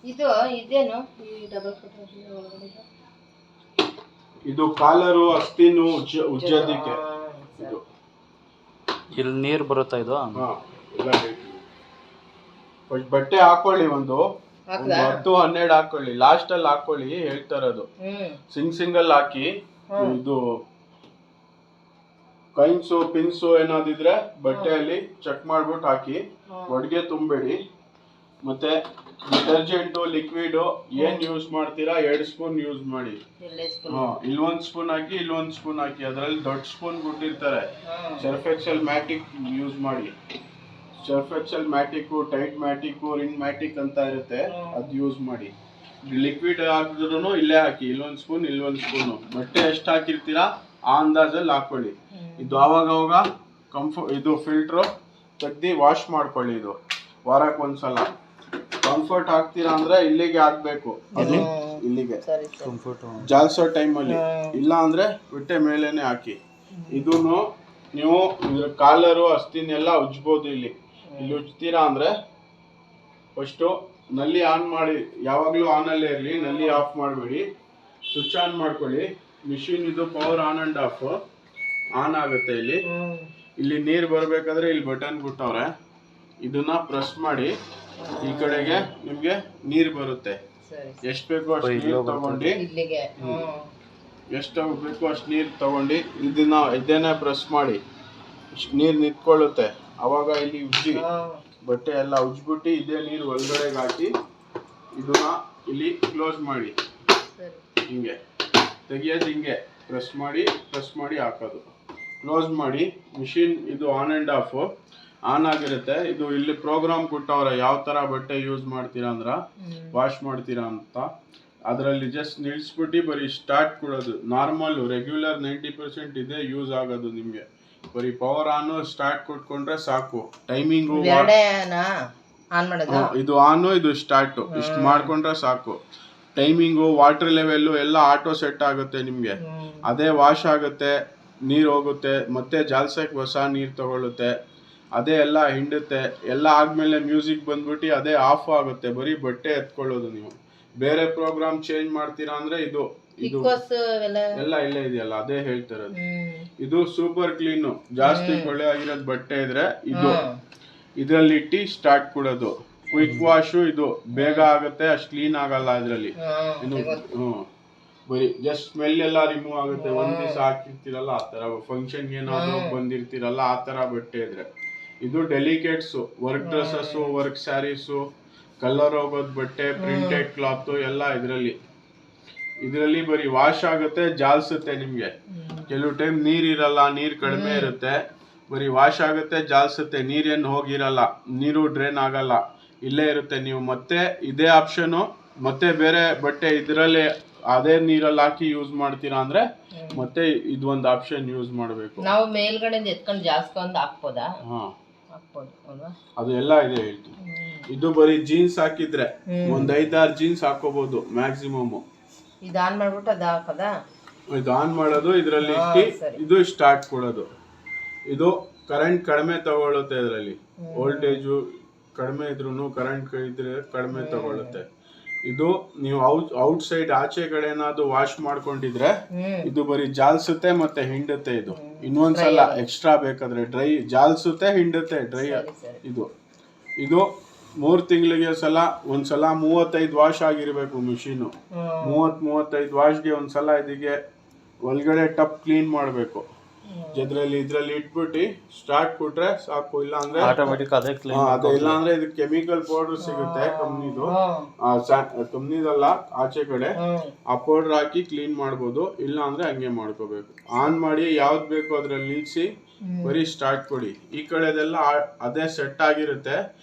ಇದು ಇದೇನು ಈ ಡಬಲ್ ಕಟ್ ಒಳಗಡೆ ಇದು ಕಾಲರು ಅಸ್ತಿನು ಉಜ್ಜೋದಿಕ್ಕೆ ಇದು ಇಲ್ಲಿ ನೀರು ಬರುತ್ತಾ ಇದು? ಎಲ್ಲ ಬಟ್ಟೆ ಹಾಕೊಳ್ಳಿ ಒಂದು 10-12 ಹಾಕೊಳ್ಳಿ, ಲಾಸ್ಟ್ ಅಲ್ಲಿ ಹಾಕೊಳ್ಳಿ ಹೇಳ್ತಾ ಇರೋದು. ಸಿಂಗಲ್ ಹಾಕಿ ಇದು ಕೈನ್ಸು ಪಿನ್ಸು ಏನಾದಿದ್ರೆ ಬಟ್ಟೆಯಲ್ಲಿ ಚೆಕ್ ಮಾಡ್ಬಿಟ್ಟು ಹಾಕಿ. ಒಡ್ಗೆ ತುಂಬಬೇಡಿ. ಮತ್ತೆ ಡಿಟರ್ಜೆಂಟು ಲಿಕ್ವಿಡ್ ಏನ್ ಯೂಸ್ ಮಾಡ್ತೀರಾ 2 ಸ್ಪೂನ್ ಯೂಸ್ ಮಾಡಿ. ಇಲ್ಲೊಂದ್ ಸ್ಪೂನ್ ಹಾಕಿ ಇಲ್ಲೊಂದ್ ಸ್ಪೂನ್ ಹಾಕಿ. ಅದ್ರಲ್ಲಿ ದೊಡ್ಡ ಸ್ಪೂನ್ ಕೊಟ್ಟಿರ್ತಾರೆ. ಸರ್ಫ್ ಎಕ್ಸೆಲ್ ಮ್ಯಾಟಿಕ್ ಯೂಸ್ ಮಾಡಿ. ಸರ್ಫ್ ಎಕ್ಸೆಲ್ ಮ್ಯಾಟಿಕ್, ಟೈಟ್ ಮ್ಯಾಟಿಕ್, ರಿಂಗ್ ಮ್ಯಾಟಿಕ್ ಅಂತ ಇರುತ್ತೆ, ಅದು ಯೂಸ್ ಮಾಡಿ. ಲಿಕ್ವಿಡ್ ಹಾಕಿದ್ರು ಇಲ್ಲೇ ಹಾಕಿ, ಇಲ್ಲೊಂದ್ ಸ್ಪೂನ್ ಇಲ್ಲೊಂದ್ ಸ್ಪೂನು. ಬಟ್ಟೆ ಎಷ್ಟು ಹಾಕಿರ್ತೀರಾ ಆ ಅಂದಾಜಲ್ಲಿ ಹಾಕೊಳ್ಳಿ. ಇದು ಅವಾಗ ಇದು ಫಿಲ್ಟ್ರು ತೆಗ್ದು ವಾಶ್ ಮಾಡ್ಕೊಳ್ಳಿ. ಇದು ವಾರಕ್ಕೆ ಒಂದ್ಸಲ. ಕಂಫರ್ಟ್ ಹಾಕ್ತೀರಾ ಅಂದ್ರೆ ಇಲ್ಲಿಗೆ ಹಾಕ್ಬೇಕು, ಅದು ಇಲ್ಲಿಗೆ ಜಾಲ್ಸೋ ಟೈಮಲ್ಲಿ. ಇಲ್ಲ ಅಂದ್ರೆ ಬಟ್ಟೆ ಮೇಲೇನೆ ಹಾಕಿ. ಇದನ್ನು ನೀವು ಇದ್ರ ಕಾಲರು ಅಸ್ತಿನೆಲ್ಲ ಉಜ್ಬೋದು. ಇಲ್ಲಿ ಉಜ್ತೀರಾ ಅಂದ್ರೆ ಫಸ್ಟು ನಲ್ಲಿ ಆನ್ ಮಾಡಿ, ಯಾವಾಗಲೂ ಆನಲ್ಲೇ ಇರಲಿ, ನಲ್ಲಿ ಆಫ್ ಮಾಡಬೇಡಿ. ಸ್ವಿಚ್ ಆನ್ ಮಾಡ್ಕೊಳ್ಳಿ. ಮಿಷಿನ್ ಇದು power on and of on ಆಗುತ್ತೆ. ಇಲ್ಲಿ ನೀರು ಬರಬೇಕಾದ್ರೆ ಇಲ್ಲಿ ಬಟನ್ ಕೊಟ್ಟವ್ರೆ, ಇದನ್ನ ಪ್ರೆಸ್ ಮಾಡಿ. ಈ ಕಡೆಗೆ ನಿಮ್ಗೆ ನೀರು ಬರುತ್ತೆ. ಎಷ್ಟು ಬೇಕೋ ಅಷ್ಟು ನೀರು ತಗೊಂಡು, ಎಷ್ಟು ಬೇಕೋ ಅಷ್ಟು ನೀರು ತಗೊಂಡು ಇದನ್ನ ಪ್ರೆಸ್ ಮಾಡಿ. ಇಷ್ಟು ನೀರು ನಿಂತ್ಕೊಳ್ಳುತ್ತೆ. ಅವಾಗ ಇಲ್ಲಿ ಉಜ್ಜಿ, ಬಟ್ಟೆ ಎಲ್ಲ ಉಜ್ಬಿಟ್ಟು ಇದೇ ನೀರು ಒಳಗಡೆಗೆ ಹಾಕಿ ಇದನ್ನ ಇಲ್ಲಿ ಕ್ಲೋಸ್ ಮಾಡಿ. ಹಿಂಗೆ ತೆಗಿಯೋದು, ಹಿಂಗೆ ಪ್ರೆಸ್ ಮಾಡಿ ಹಾಕೋದು. ಕ್ಲೋಸ್ ಮಾಡಿ. ಮಿಷಿನ್ ಇದು ಆನ್ ಆ್ಯಂಡ್ ಆಫ್ ಆನ್ ಆಗಿರುತ್ತೆ. ಇದು ಇಲ್ಲಿ ಪ್ರೋಗ್ರಾಮ್ ಕೊಟ್ಟವ್ರೆ ಯಾವ ಥರ ಬಟ್ಟೆ ಯೂಸ್ ಮಾಡ್ತೀರಾ ಅಂದ್ರೆ ವಾಶ್ ಮಾಡ್ತೀರಾ ಅಂತ. ಅದರಲ್ಲಿ ಜಸ್ಟ್ ನಿಲ್ಲಿಸ್ಬಿಟ್ಟು ಬರೀ ಸ್ಟಾರ್ಟ್ ಕೊಡೋದು. ನಾರ್ಮಲ್ ರೆಗ್ಯುಲರ್ 90% ಇದೇ ಯೂಸ್ ಆಗೋದು ನಿಮಗೆ. ಬರೀ ಪವರ್ ಆನ್ ಸ್ಟಾರ್ಟ್ ಕೊಟ್ಕೊಂಡ್ರೆ ಸಾಕು. ಟೈಮಿಂಗು ಇದು ಆನು ಇದು ಸ್ಟಾರ್ಟು ಇಷ್ಟು ಮಾಡ್ಕೊಂಡ್ರೆ ಸಾಕು. ಟೈಮಿಂಗು, ವಾಟರ್ ಲೆವೆಲ್ಲು ಎಲ್ಲ ಆಟೋ ಸೆಟ್ ಆಗುತ್ತೆ ನಿಮಗೆ. ಅದೇ ವಾಶ್ ಆಗುತ್ತೆ, ನೀರು ಹೋಗುತ್ತೆ, ಮತ್ತೆ ಜಾಲ್ಸಕ್ಕೆ ಹೊಸ ನೀರು ತಗೊಳ್ಳುತ್ತೆ. ಅದೇ ಎಲ್ಲ ಹಿಂಡುತ್ತೆ. ಎಲ್ಲ ಆದ್ಮೇಲೆ ಮ್ಯೂಸಿಕ್ ಬಂದ್ಬಿಟ್ಟು ಅದೇ ಆಫ್ ಆಗುತ್ತೆ. ಬರೀ ಬಟ್ಟೆ ಎತ್ಕೊಳ್ಳೋದು. ನೀವು ಬೇರೆ ಪ್ರೋಗ್ರಾಮ್ ಚೇಂಜ್ ಮಾಡ್ತೀರಾ ಅಂದ್ರೆ ಇದು ಎಲ್ಲ ಇಲ್ಲೇ ಇದೆಯಲ್ಲ, ಅದೇ ಹೇಳ್ತಿರೋದು. ಇದು ಸೂಪರ್ ಕ್ಲೀನು. ಜಾಸ್ತಿ ಕೊಳೆ ಆಗಿರೋದು ಬಟ್ಟೆ ಇದ್ರೆ ಇದ್ರಲ್ಲಿ ಇಟ್ಟು ಸ್ಟಾರ್ಟ್ ಕೊಡೋದು. ಕ್ವಿಕ್ ವಾಶು ಇದು ಬೇಗ ಆಗುತ್ತೆ, ಅಷ್ಟು ಕ್ಲೀನ್ ಆಗಲ್ಲ ಇದ್ರಲ್ಲಿ. ಬರೀ ಜಸ್ಟ್ ಸ್ಮೆಲ್ ಎಲ್ಲ ರಿಮೂವ್ ಆಗುತ್ತೆ. ಒಂದ್ ದಿವಸ ಹಾಕಿರ್ತೀರಲ್ಲ ಆ ತರ, ಫಂಕ್ಷನ್ ಏನಾದ್ರು ಬಂದಿರ್ತೀರಲ್ಲ ಆ ತರ ಬಟ್ಟೆ ಇದ್ರೆ. ಇದು delicates, work dresses, work sarees, colour ಹೋಗೋದು ಬಟ್ಟೆ, ಪ್ರಿಂಟೆಡ್ ಕ್ಲಾತ್ ಎಲ್ಲ ಇದರಲ್ಲಿ ಬರೀ ವಾಶ್ ಆಗುತ್ತೆ, ಜಾಲ್ಸುತ್ತೆ ನಿಮ್ಗೆ. ಕೆಲವು ಟೈಮ್ ನೀರಿರಲ್ಲ, ನೀರು ಕಡಿಮೆ ಇರುತ್ತೆ, ಬರೀ ವಾಶ್ ಆಗುತ್ತೆ, ಜಾಲ್ಸುತ್ತೆ. ನೀರೇನು ಹೋಗಿರಲ್ಲ, ನೀರು ಡ್ರೈನ್ ಆಗಲ್ಲ, ಇಲ್ಲೇ ಇರುತ್ತೆ. ನೀವು ಮತ್ತೆ ಇದೇ ಆಪ್ಷನು ಮತ್ತೆ ಬೇರೆ ಬಟ್ಟೆ ಇದರಲ್ಲೇ ಅದೇ ನೀರಲ್ಲಿ ಹಾಕಿ ಯೂಸ್ ಮಾಡ್ತೀರಾ ಅಂದ್ರೆ ಮತ್ತೆ ಇದೊಂದು ಆಪ್ಷನ್ ಯೂಸ್ ಮಾಡಬೇಕು. ನಾವು ಮೇಲ್ಗಡೆ ಎತ್ಕೊಂಡು ಜಾಸ್ತಿ ಹಾಕ್ಬೋದಾ? ಅದು ಎಲ್ಲ ಇದೆ ಹೇಳ್ತೀನಿ. ಇದು ಬರೀ ಜೀನ್ಸ್ ಹಾಕಿದ್ರೆ ಒಂದ್ 5-6 ಜೀನ್ಸ್ ಹಾಕೋಬಹುದು ಮ್ಯಾಕ್ಸಿಮಮ್. ಇದು ಆನ್ ಮಾಡ್ಬಿಟ್ಟು ಅದು ಹಾಕೋದಾ? ಇದು ಆನ್ ಮಾಡೋದು, ಇದರಲ್ಲಿ ಇಟ್ಟು ಇದು ಸ್ಟಾರ್ಟ್ ಕೊಡೋದು. ಇದು ಕರೆಂಟ್ ಕಡಿಮೆ ತಗೊಳುತ್ತೆ. ಇದರಲ್ಲಿ ವೋಲ್ಟೇಜು ಕಡಿಮೆ ಇದ್ರೂ ಕರೆಂಟ್ ಇದ್ರೆ ಕಡಿಮೆ ತಗೊಳುತ್ತೆ. ಇದು ನೀವು ಔಟ್ ಸೈಡ್ ಆಚೆ ಕಡೆ ಏನಾದ್ರು ವಾಶ್ ಮಾಡ್ಕೊಂಡಿದ್ರೆ ಇದು ಬರೀ ಜಾಲ್ಸುತ್ತೆ ಮತ್ತೆ ಹಿಂಡುತ್ತೆ. ಇದು ಇನ್ನೊಂದ್ಸಲ ಎಕ್ಸ್ಟ್ರಾ ಬೇಕಾದ್ರೆ ಡ್ರೈ ಜಾಲ್ಸುತ್ತೆ, ಹಿಂಡುತ್ತೆ, ಡ್ರೈ. ಇದು 3 ತಿಂಗಳಿಗೆ ಒಂದ್ಸಲ 35 ವಾಶ್ ಆಗಿರ್ಬೇಕು ಮಿಷಿನು. 30-35 ವಾಶ್ಗೆ ಒಂದ್ಸಲ ಇದಕ್ಕೆ ಒಳಗಡೆ ಟಪ್ ಕ್ಲೀನ್ ಮಾಡಬೇಕು. ಇದ್ರಲ್ಲಿ ಇಟ್ಬಿಟ್ಟು ಸ್ಟಾರ್ಟ್ ಕೊಟ್ರೆ ಸಾಕು. ಇಲ್ಲ ಅಂದ್ರೆ ಆಟೋಮೆಟಿಕ್ ಅದೇ ಇಲ್ಲ ಅಂದ್ರೆ ಇದು ಕೆಮಿಕಲ್ ಪೌಡರ್ ಸಿಗುತ್ತೆ ಕಂಪ್ನಿದಲ್ಲ, ಆಚೆ ಕಡೆ ಆ ಪೌಡರ್ ಹಾಕಿ ಕ್ಲೀನ್ ಮಾಡ್ಬೋದು. ಇಲ್ಲ ಅಂದ್ರೆ ಹಂಗೆ ಮಾಡ್ಕೋಬೇಕು. ಆನ್ ಮಾಡಿ ಯಾವ್ದು ಬೇಕು ಅದ್ರಲ್ಲಿ ನಿಲ್ಸಿ ಬರೀ ಸ್ಟಾರ್ಟ್ ಕೊಡಿ. ಈ ಕಡೆದೆಲ್ಲ ಅದೇ ಸೆಟ್ ಆಗಿರುತ್ತೆ,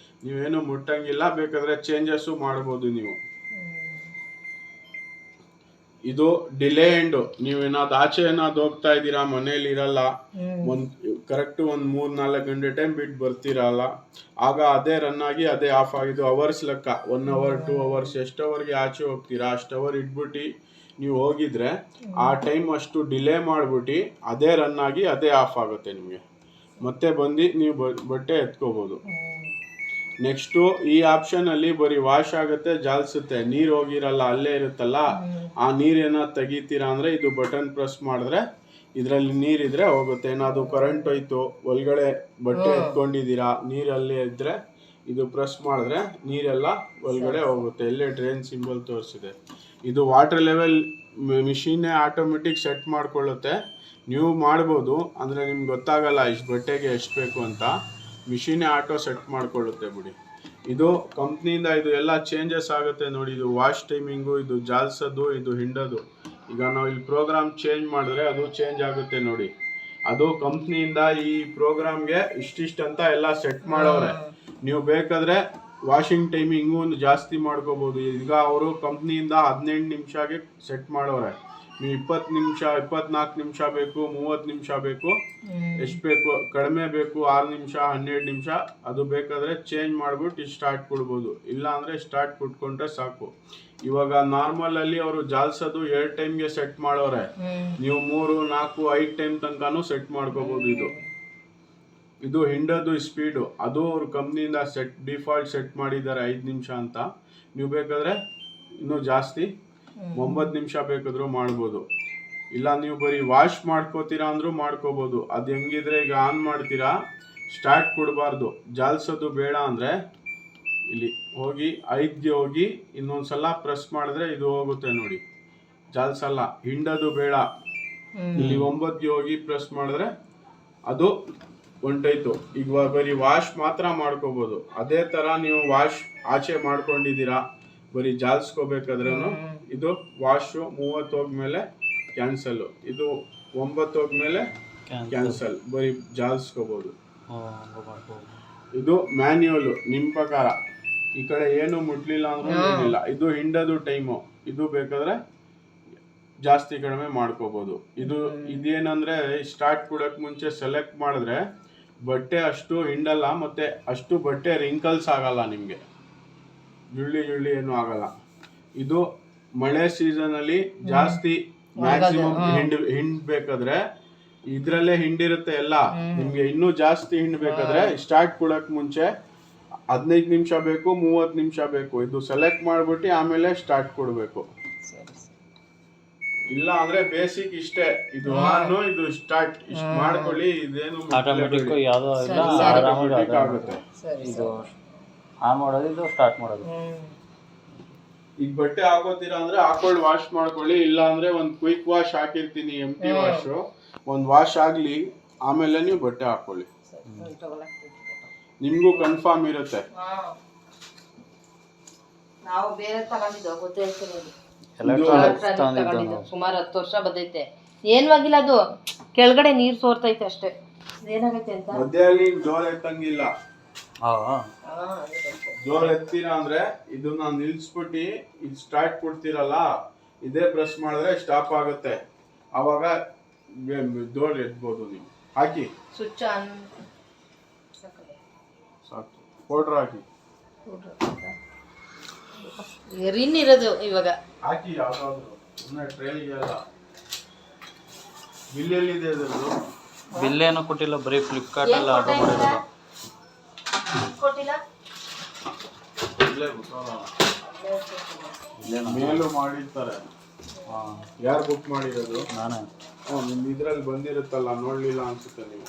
ನೀವೇನು ಮುಟ್ಟಂಗಿಲ್ಲ. ಬೇಕಾದ್ರೆ ಚೇಂಜಸ್ ಮಾಡ್ಬೋದು ನೀವು. ಇದು ಡಿಲೇ ಎಂಡ್. ನೀವು ಏನಾದ್ರು ಆಚೆ ಹೋಗ್ತಾ ಇದ್ದೀರಾ, ಮನೇಲಿ ಇರಲ್ಲ, ಕರೆಕ್ಟ್ 1-3-4 ಗಂಟೆ ಟೈಮ್ ಬಿಟ್ಟು ಬರ್ತೀರಲ್ಲ, ಆಗ ಅದೇ ರನ್ ಆಗಿ ಅದೇ ಆಫ್ ಆಗಿದ್ದು ಅವರ್ಸ್ ಲೆಕ್ಕ. 1 ಅವರ್ 2 ಅವರ್ಸ್ ಎಷ್ಟು ಅವರ್ಗೆ ಆಚೆ ಹೋಗ್ತೀರಾ ಅಷ್ಟು ಅವರ್ ಇಟ್ಬಿಟ್ಟು ನೀವು ಹೋಗಿದ್ರೆ ಆ ಟೈಮ್ ಅಷ್ಟು ಡಿಲೇ ಮಾಡ್ಬಿಟ್ಟು ಅದೇ ರನ್ ಆಗಿ ಅದೇ ಆಫ್ ಆಗುತ್ತೆ ನಿಮಗೆ. ಮತ್ತೆ ಬಂದು ನೀವು ಬಟ್ಟೆ ಎತ್ಕೋಬಹುದು. ನೆಕ್ಸ್ಟು ಈ ಆಪ್ಷನ್ ಅಲ್ಲಿ ಬರೀ ವಾಶ್ ಆಗುತ್ತೆ, ಜಾಲ್ಸುತ್ತೆ, ನೀರ್ ಹೋಗಿರಲ್ಲ, ಅಲ್ಲೇ ಇರುತ್ತಲ್ಲ. ಆ ನೀರೇನ ತೆಗಿತೀರಾ ಅಂದ್ರೆ ಇದು ಬಟನ್ ಪ್ರೆಸ್ ಮಾಡಿದ್ರೆ ಇದರಲ್ಲಿ ನೀರಿದ್ರೆ ಹೋಗುತ್ತೆ. ಏನಾದ್ರು ಕರೆಂಟ್ ಹೋಯ್ತು, ಒಳಗಡೆ ಬಟ್ಟೆ ಎತ್ಕೊಂಡಿದ್ದೀರಾ, ನೀರಲ್ಲೇ ಇದ್ರೆ ಇದು ಪ್ರೆಸ್ ಮಾಡಿದ್ರೆ ನೀರೆಲ್ಲ ಒಳಗಡೆ ಹೋಗುತ್ತೆ. ಎಲ್ಲೇ ಡ್ರೈನ್ ಸಿಂಬಲ್ ತೋರಿಸಿದೆ. ಇದು ವಾಟರ್ ಲೆವೆಲ್ ಮಿಷಿನ್ನೇ ಆಟೋಮೆಟಿಕ್ ಸೆಟ್ ಮಾಡ್ಕೊಳ್ಳುತ್ತೆ. ನೀವು ಮಾಡ್ಬೋದು, ಅಂದರೆ ನಿಮ್ಗೆ ಗೊತ್ತಾಗಲ್ಲ ಇಷ್ಟು ಬಟ್ಟೆಗೆ ಎಷ್ಟು ಬೇಕು ಅಂತ. ಮಿಷಿನ್ನೇ ಆಟೋ ಸೆಟ್ ಮಾಡ್ಕೊಳ್ಳುತ್ತೆ ಬಿಡಿ. ಇದು ಕಂಪ್ನಿಯಿಂದ ಇದು ಎಲ್ಲ ಚೇಂಜಸ್ ಆಗುತ್ತೆ ನೋಡಿ. ಇದು ವಾಶ್ ಟೈಮಿಂಗು, ಇದು ಜಾಲ್ಸೋದು, ಇದು ಹಿಂಡೋದು. ಈಗ ನಾವು ಇಲ್ಲಿ ಪ್ರೋಗ್ರಾಮ್ ಚೇಂಜ್ ಮಾಡಿದ್ರೆ ಅದು ಚೇಂಜ್ ಆಗುತ್ತೆ ನೋಡಿ. ಅದು ಕಂಪ್ನಿಯಿಂದ ಈ ಪ್ರೋಗ್ರಾಮ್ಗೆ ಇಷ್ಟಿಷ್ಟು ಅಂತ ಎಲ್ಲ ಸೆಟ್ ಮಾಡೋರೆ. ನೀವು ಬೇಕಾದ್ರೆ ವಾಷಿಂಗ್ ಟೈಮಿಂಗು ಜಾಸ್ತಿ ಮಾಡ್ಕೋಬೋದು. ಈಗ ಅವರು ಕಂಪ್ನಿಯಿಂದ 18 ನಿಮಿಷಗೆ ಸೆಟ್ ಮಾಡೋರೆ. ನೀವು 20 ನಿಮಿಷ, 24 ನಿಮಿಷ ಬೇಕು, 30 ನಿಮಿಷ ಬೇಕು, ಎಷ್ಟು ಬೇಕು, ಕಡಿಮೆ ಬೇಕು 6 ನಿಮಿಷ, 12 ನಿಮಿಷ, ಅದು ಬೇಕಾದ್ರೆ ಚೇಂಜ್ ಮಾಡ್ಬಿಟ್ಟು ಸ್ಟಾರ್ಟ್ ಕೊಡ್ಬೋದು. ಇಲ್ಲ ಅಂದರೆ ಸ್ಟಾರ್ಟ್ ಕೊಟ್ಕೊಂಡ್ರೆ ಸಾಕು. ಇವಾಗ ನಾರ್ಮಲ್ ಅಲ್ಲಿ ಅವರು ಜಾಲ್ಸೋದು 2 ಟೈಮ್ಗೆ ಸೆಟ್ ಮಾಡೋರೆ. ನೀವು 3, 4, 5 ಟೈಮ್ ತನಕನೂ ಸೆಟ್ ಮಾಡ್ಕೋಬಹುದು. ಇದು ಹಿಂಡೋದು ಸ್ಪೀಡು, ಅದು ಅವ್ರ ಕಂಪ್ನಿಯಿಂದ ಡಿಫಾಲ್ಟ್ ಸೆಟ್ ಮಾಡಿದ್ದಾರೆ 5 ನಿಮಿಷ ಅಂತ. ನೀವು ಬೇಕಾದ್ರೆ ಇನ್ನೂ ಜಾಸ್ತಿ 9 ನಿಮಿಷ ಬೇಕಾದ್ರೂ ಮಾಡ್ಬೋದು. ಇಲ್ಲ ನೀವು ಬರೀ ವಾಶ್ ಮಾಡ್ಕೋತೀರಾ ಅಂದ್ರೂ ಮಾಡ್ಕೋಬೋದು. ಅದು ಹೆಂಗಿದ್ರೆ ಈಗ ಆನ್ ಮಾಡ್ತೀರಾ, ಸ್ಟಾರ್ಟ್ ಕೊಡಬಾರ್ದು. ಜಾಲ್ಸೋದು ಬೇಡ ಅಂದರೆ ಇಲ್ಲಿ ಹೋಗಿ 5ಗೆ ಹೋಗಿ ಇನ್ನೊಂದ್ಸಲ ಪ್ರೆಸ್ ಮಾಡಿದ್ರೆ ಇದು ಹೋಗುತ್ತೆ ನೋಡಿ, ಜಾಲ್ಸಲ್ಲ. ಹಿಂಡೋದು ಬೇಡ, ಇಲ್ಲಿ 9ಗೆ ಹೋಗಿ ಪ್ರೆಸ್ ಮಾಡಿದ್ರೆ ಅದು ಹೊಂಟೋಯ್ತು. ಈಗ ಬರೀ ವಾಶ್ ಮಾತ್ರ ಮಾಡ್ಕೋಬೋದು. ಅದೇ ಥರ ನೀವು ವಾಶ್ ಆಚೆ ಮಾಡ್ಕೊಂಡಿದ್ದೀರಾ, ಬರೀ ಜಾಲ್ಸ್ಕೋಬೇಕಾದ್ರೂ ಇದು ವಾಶು 30 ಹೋದ್ಮೇಲೆ ಕ್ಯಾನ್ಸಲ್ಲು, ಇದು 9 ಹೋದ್ಮೇಲೆ ಕ್ಯಾನ್ಸಲ್, ಬರೀ ಜಾಲ್ಸ್ಕೋಬೋದು. ಇದು ಮ್ಯಾನ್ಯುವಲ್ ನಿಮ್ಮ ಪ್ರಕಾರ. ಈ ಕಡೆ ಏನು ಮುಟ್ಲಿಲ್ಲ ಅಂದ್ರೂ ಏನಿಲ್ಲ. ಇದು ಹಿಂಡೋದು ಟೈಮು, ಇದು ಬೇಕಾದ್ರೆ ಜಾಸ್ತಿ ಕಡಿಮೆ ಮಾಡ್ಕೋಬೋದು. ಇದೇನಂದ್ರೆ ಸ್ಟಾರ್ಟ್ ಕೊಡೋಕೆ ಮುಂಚೆ ಸೆಲೆಕ್ಟ್ ಮಾಡಿದ್ರೆ ಬಟ್ಟೆ ಅಷ್ಟು ಹಿಂಡಲ್ಲ, ಮತ್ತೆ ಅಷ್ಟು ಬಟ್ಟೆ ರಿಂಕಲ್ಸ್ ಆಗಲ್ಲ, ನಿಮಗೆ ಜುಳ್ಳಿ ಏನು ಆಗಲ್ಲ. ಇದು ಮಳೆ ಸೀಸನ್ ಅಲ್ಲಿ ಜಾಸ್ತಿ ಮ್ಯಾಕ್ಸಿಮಮ್ ಹಿಂಡ್ಬೇಕಾದ್ರೆ ಇದ್ರಲ್ಲೇ ಹಿಂಡಿರುತ್ತೆ ಎಲ್ಲ. ನಿಮ್ಗೆ ಇನ್ನೂ ಜಾಸ್ತಿ ಹಿಂಡ್ಬೇಕಾದ್ರೆ ಸ್ಟಾರ್ಟ್ ಕೊಡಕ್ ಮುಂಚೆ 15 ನಿಮಿಷ ಬೇಕು, 30 ನಿಮಿಷ ಬೇಕು, ಇದು ಸೆಲೆಕ್ಟ್ ಮಾಡ್ಬಿಟ್ಟು ಆಮೇಲೆ ಸ್ಟಾರ್ಟ್ ಕೊಡ್ಬೇಕು. ಇಲ್ಲ ಅಂದ್ರೆ ಬೇಸಿಕ್ ಇಷ್ಟೇ, ಇದು ಆನ್, ಇದು ಸ್ಟಾರ್ಟ್, ಇಷ್ಟು ಮಾಡ್ಕೊಳ್ಳಿ. ಇದೇನು ಆಟೋಮೆಟಿಕ್ ಯಾವುದೋ ಇಲ್ಲ, ಆಗುತ್ತೆ. ಇದು ಆನ್ ಮಾಡೋದು, ಇದು ಸ್ಟಾರ್ಟ್ ಮಾಡೋದು. ಈಗ ಬಟ್ಟೆ ಹಾಕೋತೀರಾ ಅಂದ್ರೆ ಹಾಕೊಂಡು ವಾಶ್ ಮಾಡ್ಕೊಳ್ಳಿ. ಇಲ್ಲ ಅಂದ್ರೆ ಒಂದು ಕ್ವಿಕ್ ವಾಶ್ ಹಾಕಿರ್ತೀನಿ, ಎಂಟಿ ವಾಶ್, ಒಂದು ವಾಶ್ ಆಗ್ಲಿ, ಆಮೇಲೆ ನೀವು ಬಟ್ಟೆ ಹಾಕೊಳ್ಳಿ. ನಿಮ್ಗೂ ಕನ್ಫರ್ಮ್ ಇರುತ್ತೆ. ನಾವು ಬೇರೆ ತಗೊಂಡಿದ್ದು ಗೊತ್ತೇ ಸುಮಾರು 10 ವರ್ಷ ಬಂದೈತೆ. ಏನು ಆಗಿಲ್ಲ, ಅದು ಕೆಳಗಡೆ ನೀರು ಸೋರ್ತೈತೆ ಅಷ್ಟೇ. ಏನಾಗೈತೆ ಅಂತ ಮಧ್ಯದಲ್ಲಿ ಜೋರ್ ಎತ್ತಂಗಿಲ್ಲ. ಜೋರ್ ಎತ್ತೀರಾ ಅಂದ್ರೆ ಇದನ್ನ ನಿಲ್ಸ್ಬಿಟ್ಟು ಇದು ಸ್ಟಾರ್ಟ್ ಕೊಡ್ತೀರಲ್ಲ, ಇದೇ ಪ್ರೆಸ್ ಮಾಡಿದ್ರೆ ಸ್ಟಾಪ್ ಆಗುತ್ತೆ. ಅವಾಗ ಜೋರ್ ಎತ್ಬೋದು. ನೀವು ಹಾಕಿ ಸ್ವಿಚ್ ಆನ್ ಸಾಕು, ಪೌಡರ್ ಹಾಕಿ, ರಿನ್ ಇರೋದು ಇವಾಗ ಹಾಕಿ. ಯಾವ್ದಾದ್ರು ಟ್ರೈಲ್ಗೆ ಅಲ್ಲ. ಬಿಲ್ ಎಲ್ಲಿದೆ ಅದರದ್ದು? ಬಿಲ್ ಏನು ಕೊಟ್ಟಿಲ್ಲ, ಬರೀ ಫ್ಲಿಪ್ಕಾರ್ಟ್ ಅಲ್ಲಿ ಆರ್ಡರ್ ಮಾಡಿರೋದು. ಕೊಟ್ಟಿಲ್ಲ, ಮೇಲೂ ಮಾಡಿರ್ತಾರೆ. ಯಾರು ಬುಕ್ ಮಾಡಿರೋದು? ನಾನೇ. ನಿಮ್ ಇದ್ರಲ್ಲಿ ಬಂದಿರುತ್ತಲ್ಲ, ನೋಡ್ಲಿಲ್ಲ ಅನ್ಸುತ್ತೆ ನೀವು.